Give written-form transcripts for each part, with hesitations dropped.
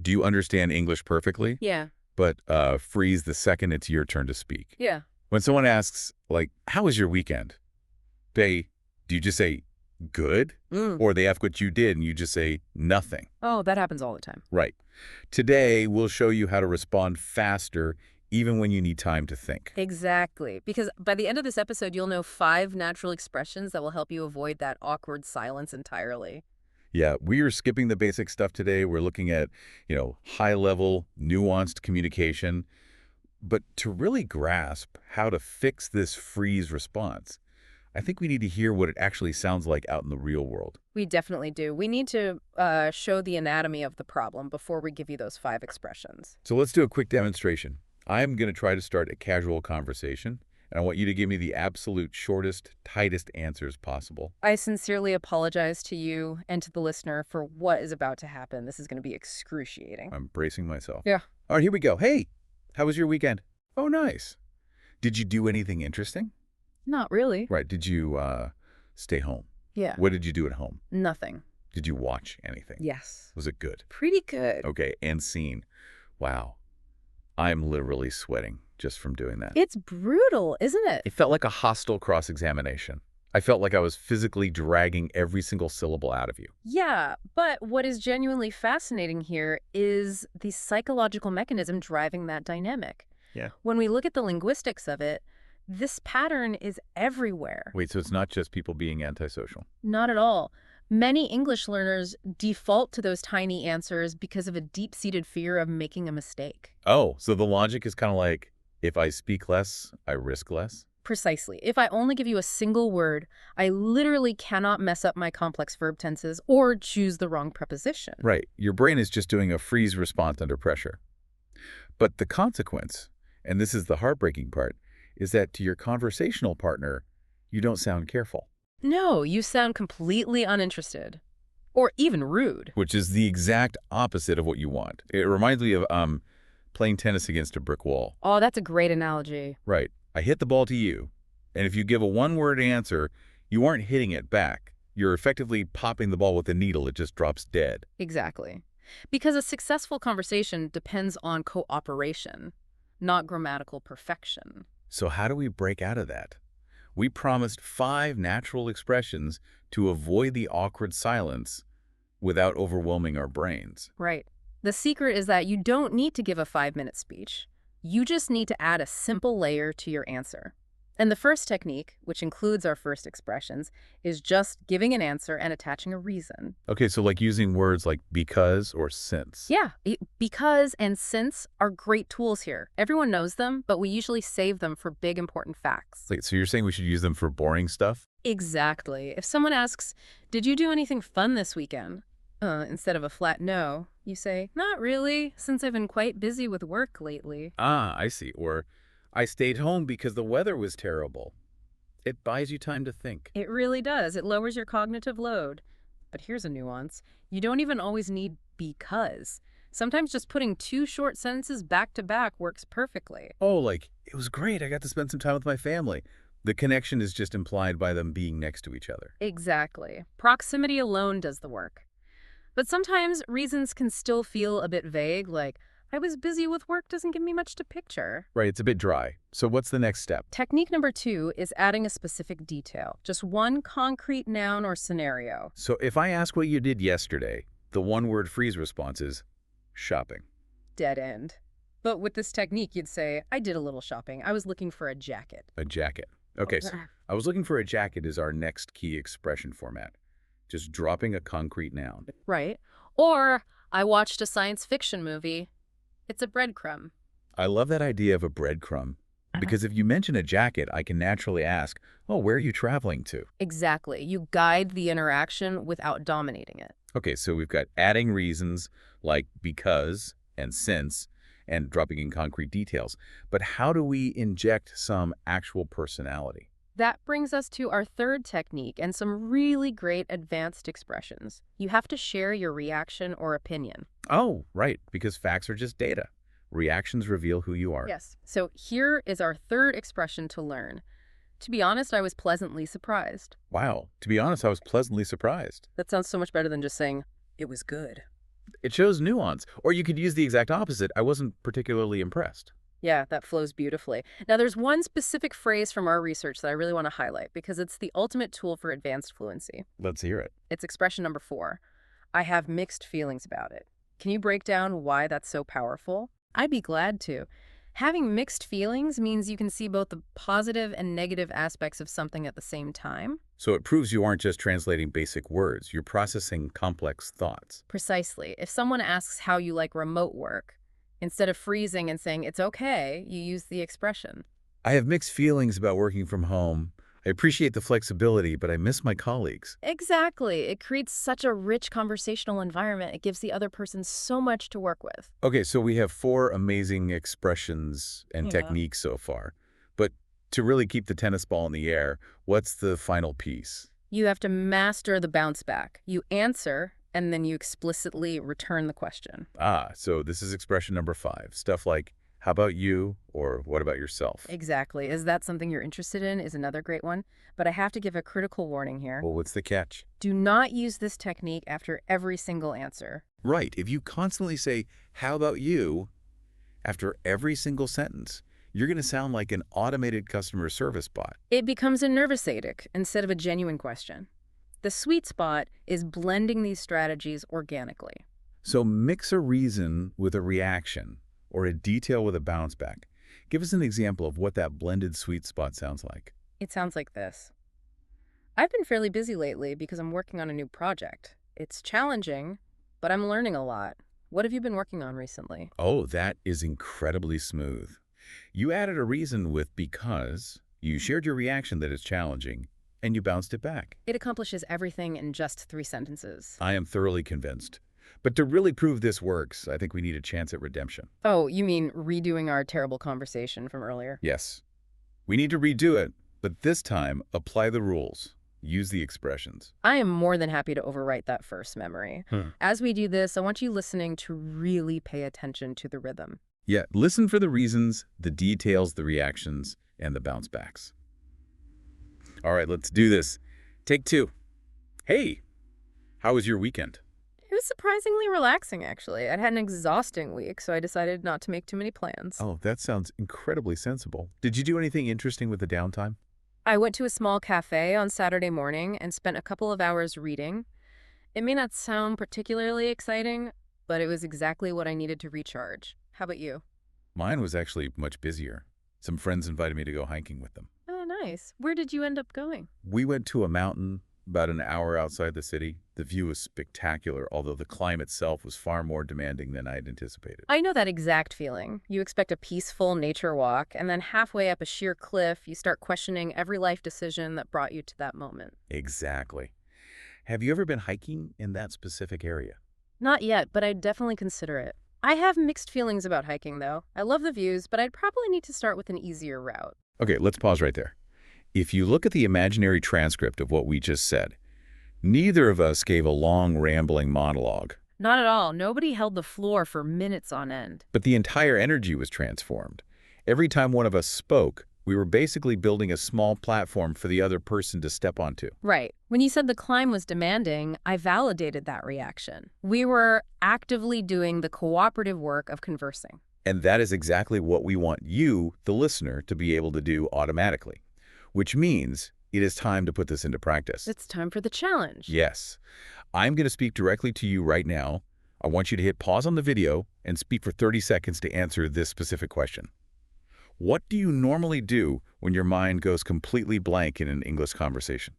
do you understand English perfectly? Yeah. But freeze the second it's your turn to speak. Yeah. When someone asks, like, how was your weekend? Do you just say, good? Mm. Or they ask what you did and you just say, nothing. Oh, that happens all the time. Right. Today, we'll show you how to respond faster even when you need time to think. Exactly. Because by the end of this episode, you'll know 5 natural expressions that will help you avoid that awkward silence entirely. Yeah, we are skipping the basic stuff today. We're looking at, high-level, nuanced communication. But to really grasp how to fix this freeze response, I think we need to hear what it actually sounds like out in the real world. We definitely do. We need to show the anatomy of the problem before we give you those 5 expressions. So let's do a quick demonstration. I'm going to try to start a casual conversation, and I want you to give me the absolute shortest, tightest answers possible. I sincerely apologize to you and to the listener for what is about to happen. This is going to be excruciating. I'm bracing myself. Yeah. All right, here we go. Hey, how was your weekend? Oh, nice. Did you do anything interesting? Not really. Right. Did you stay home? Yeah. What did you do at home? Nothing. Did you watch anything? Yes. Was it good? Pretty good. Okay, and scene. Wow. I'm literally sweating just from doing that. It's brutal, isn't it? It felt like a hostile cross-examination. I felt like I was physically dragging every single syllable out of you. Yeah, but what is genuinely fascinating here is the psychological mechanism driving that dynamic. Yeah. When we look at the linguistics of it, this pattern is everywhere. Wait, so it's not just people being antisocial? Not at all. Many English learners default to those tiny answers because of a deep-seated fear of making a mistake. Oh, so the logic is kind of like, if I speak less, I risk less? Precisely. If I only give you a single word, I literally cannot mess up my complex verb tenses or choose the wrong preposition. Right. Your brain is just doing a freeze response under pressure. But the consequence, and this is the heartbreaking part, is that to your conversational partner, you don't sound careful. No, you sound completely uninterested. Or even rude. Which is the exact opposite of what you want. It reminds me of playing tennis against a brick wall. Oh, that's a great analogy. Right. I hit the ball to you, and if you give a one-word answer, you aren't hitting it back. You're effectively popping the ball with a needle. It just drops dead. Exactly. Because a successful conversation depends on cooperation, not grammatical perfection. So how do we break out of that? We promised 5 natural expressions to avoid the awkward silence without overwhelming our brains. Right. The secret is that you don't need to give a 5-minute speech. You just need to add a simple layer to your answer. And the first technique, which includes our first expressions, is just giving an answer and attaching a reason. Okay, so like using words like because or since. Yeah, because and since are great tools here. Everyone knows them, but we usually save them for big, important facts. Wait, so you're saying we should use them for boring stuff? Exactly. If someone asks, did you do anything fun this weekend? Instead of a flat no, you say, not really, since I've been quite busy with work lately. Ah, I see. Or I stayed home because the weather was terrible. It buys you time to think. It really does. It lowers your cognitive load. But here's a nuance. You don't even always need because. Sometimes just putting 2 short sentences back to back works perfectly. Oh, like, it was great. I got to spend some time with my family. The connection is just implied by them being next to each other. Exactly. Proximity alone does the work. But sometimes reasons can still feel a bit vague, like, I was busy with work doesn't give me much to picture. Right, it's a bit dry. So what's the next step? Technique number 2 is adding a specific detail, just one concrete noun or scenario. So if I ask what you did yesterday, the one-word freeze response is shopping. Dead end. But with this technique, you'd say, I did a little shopping. I was looking for a jacket. A jacket. Okay, so I was looking for a jacket is our next key expression format. Just dropping a concrete noun. Right. Or, I watched a science fiction movie. It's a breadcrumb. I love that idea of a breadcrumb. Because if you mention a jacket, I can naturally ask, oh, where are you traveling to? Exactly. You guide the interaction without dominating it. Okay, so we've got adding reasons like because and since and dropping in concrete details. But how do we inject some actual personality? That brings us to our third technique and some really great advanced expressions. You have to share your reaction or opinion. Oh, right, because facts are just data. Reactions reveal who you are. Yes. So here is our third expression to learn. To be honest, I was pleasantly surprised. Wow, to be honest, I was pleasantly surprised. That sounds so much better than just saying, it was good. It shows nuance. Or you could use the exact opposite. I wasn't particularly impressed. Yeah, that flows beautifully. Now, there's one specific phrase from our research that I really want to highlight because it's the ultimate tool for advanced fluency. Let's hear it. It's expression number 4. I have mixed feelings about it. Can you break down why that's so powerful? I'd be glad to. Having mixed feelings means you can see both the positive and negative aspects of something at the same time. So it proves you aren't just translating basic words. You're processing complex thoughts. Precisely. If someone asks how you like remote work, instead of freezing and saying it's okay, you use the expression. I have mixed feelings about working from home. I appreciate the flexibility, but I miss my colleagues. Exactly. It creates such a rich conversational environment. It gives the other person so much to work with. Okay, so we have 4 amazing expressions and Yeah. techniques so far. But to really keep the tennis ball in the air, what's the final piece? You have to master the bounce back. You answer, and then you explicitly return the question. So this is expression number 5. Stuff like, how about you? Or what about yourself? Exactly. Is that something you're interested in? Is another great one. But I have to give a critical warning here. Well, what's the catch? Do not use this technique after every single answer. Right. If you constantly say, how about you? After every single sentence, you're going to sound like an automated customer service bot. It becomes a nervous edict instead of a genuine question. The sweet spot is blending these strategies organically. So mix a reason with a reaction or a detail with a bounce back. Give us an example of what that blended sweet spot sounds like. It sounds like this. I've been fairly busy lately because I'm working on a new project. It's challenging, but I'm learning a lot. What have you been working on recently? Oh, that is incredibly smooth. You added a reason with because, you shared your reaction that it's challenging, and you bounced it back. It accomplishes everything in just 3 sentences. I am thoroughly convinced. But to really prove this works, I think we need a chance at redemption. Oh, you mean redoing our terrible conversation from earlier? Yes. We need to redo it, but this time, apply the rules. Use the expressions. I am more than happy to overwrite that first memory. As we do this, I want you listening to really pay attention to the rhythm. Yeah, listen for the reasons, the details, the reactions, and the bounce backs. All right, let's do this. Take 2. Hey, how was your weekend? It was surprisingly relaxing, actually. I'd had an exhausting week, so I decided not to make too many plans. Oh, that sounds incredibly sensible. Did you do anything interesting with the downtime? I went to a small cafe on Saturday morning and spent a couple of hours reading. It may not sound particularly exciting, but it was exactly what I needed to recharge. How about you? Mine was actually much busier. Some friends invited me to go hiking with them. Oh, nice. Where did you end up going? We went to a mountain about an hour outside the city. The view was spectacular, although the climb itself was far more demanding than I had anticipated. I know that exact feeling. You expect a peaceful nature walk, and then halfway up a sheer cliff, you start questioning every life decision that brought you to that moment. Exactly. Have you ever been hiking in that specific area? Not yet, but I'd definitely consider it. I have mixed feelings about hiking, though. I love the views, but I'd probably need to start with an easier route. Okay, let's pause right there. If you look at the imaginary transcript of what we just said, neither of us gave a long, rambling monologue, Not at all. Nobody held the floor for minutes on end. but the entire energy was transformed. Every time one of us spoke, we were basically building a small platform for the other person to step onto. Right. When you said the climb was demanding, I validated that reaction. We were actively doing the cooperative work of conversing. And that is exactly what we want you, the listener, to be able to do automatically. Which means it is time to put this into practice. It's time for the challenge. Yes. I'm going to speak directly to you right now. I want you to hit pause on the video and speak for 30 seconds to answer this specific question. What do you normally do when your mind goes completely blank in an English conversation?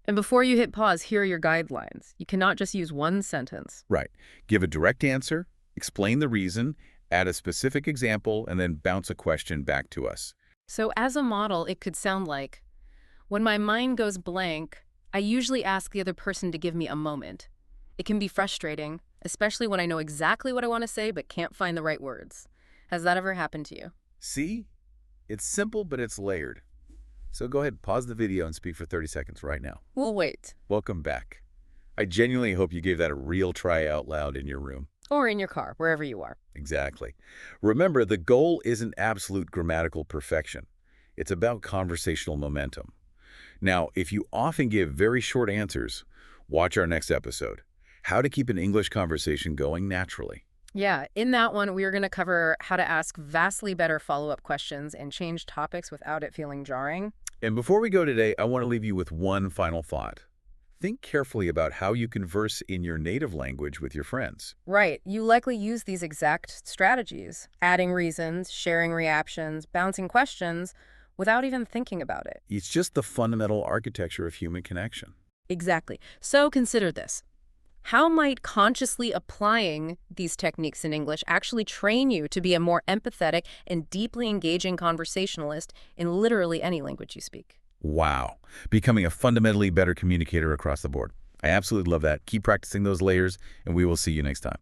And before you hit pause, here are your guidelines. You cannot just use one sentence. Right. Give a direct answer, explain the reason, add a specific example, and then bounce a question back to us. So as a model, it could sound like, when my mind goes blank, I usually ask the other person to give me a moment. It can be frustrating, especially when I know exactly what I want to say but can't find the right words. Has that ever happened to you? See? It's simple, but it's layered. So go ahead, pause the video and speak for 30 seconds right now. We'll wait. Welcome back. I genuinely hope you gave that a real try out loud in your room. Or in your car, wherever you are. Exactly. Remember, the goal isn't absolute grammatical perfection. It's about conversational momentum. Now, if you often give very short answers, watch our next episode. how to keep an English conversation going naturally. Yeah, in that one, we are going to cover how to ask vastly better follow-up questions and change topics without it feeling jarring. And before we go today, I want to leave you with one final thought. Think carefully about how you converse in your native language with your friends. Right, you likely use these exact strategies, adding reasons, sharing reactions, bouncing questions, without even thinking about it. It's just the fundamental architecture of human connection. Exactly. So consider this. How might consciously applying these techniques in English actually train you to be a more empathetic and deeply engaging conversationalist in literally any language you speak? Wow. Becoming a fundamentally better communicator across the board. I absolutely love that. Keep practicing those layers, and we will see you next time.